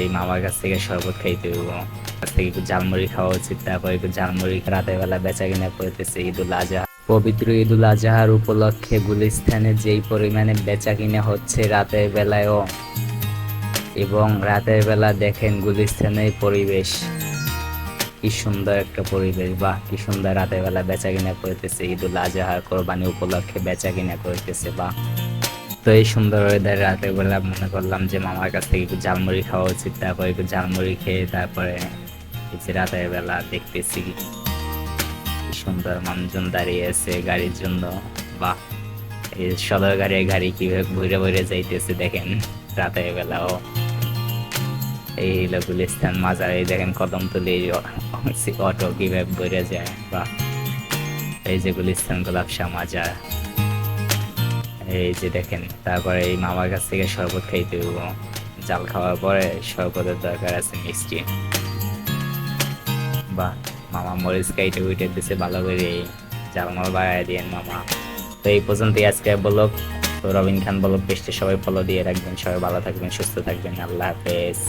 এই মামার কাছ থেকে শরবত খাইতে হইব, কাছ থেকে একটু ঝালমুড়ি খাওয়া উচিত। তারপর একটু ঝালমুড়ি রাতের বেলা বেচা কিনা করতেছে ঈদুল আজহা, পবিত্র ঈদুল আজহার উপলক্ষে গুলিস্তানে যেই পরিমাণে বেচা কিনা হচ্ছে রাতের বেলায়ও, এবং রাতের বেলা দেখেন গুলিস্তানের পরিবেশ কি সুন্দর একটা পরিবেশ, বা কি সুন্দর রাতের বেলা বেচা কিনা করতেছে ঈদুল আজহার কোরবানি উপলক্ষে বেচা কিনা করতেছে। বা তো এই সুন্দর ওয়েদার রাতের বেলা মনে করলাম যে মামার কাছ থেকে একটু ঝালমুড়ি খাওয়া উচিত। তারপর একটু ঝালমুড়ি খেয়ে তারপরে এই যে রাতের বেলা দেখতেছি কি সুন্দর মানুষজন দাঁড়িয়ে আছে গাড়ির জন্য। বা এই সদর গাড়ি কিভাবে ঘুরে ঘুরে যাইতেছে দেখেন রাতের বেলাও। এই হলো গুলিস্তান মাজার, এই দেখেন কদমতলী অটো কিভাবে ঘুরে যায়। বা এই যে গুলিস্তান গোলাপশাহ মাজার, এই যে দেখেন। তারপরে এই মামার কাছ থেকে শরবত খাইতে হইব, জাল খাওয়ার পরে শরবতের দরকার আছে মিষ্টি। বা মামা মরিচ খাইতে উঠে দিছে ভালো করে, জালমাল বাড়াই দিয়েন মামা। তো এই পর্যন্তই আজকে ব্লগ। তো রবিন খান ব্লগ পেজটা সবাই ফলো দিয়ে রাখবেন, সবাই ভালো থাকবেন, সুস্থ থাকবেন, আল্লাহ হাফেজ।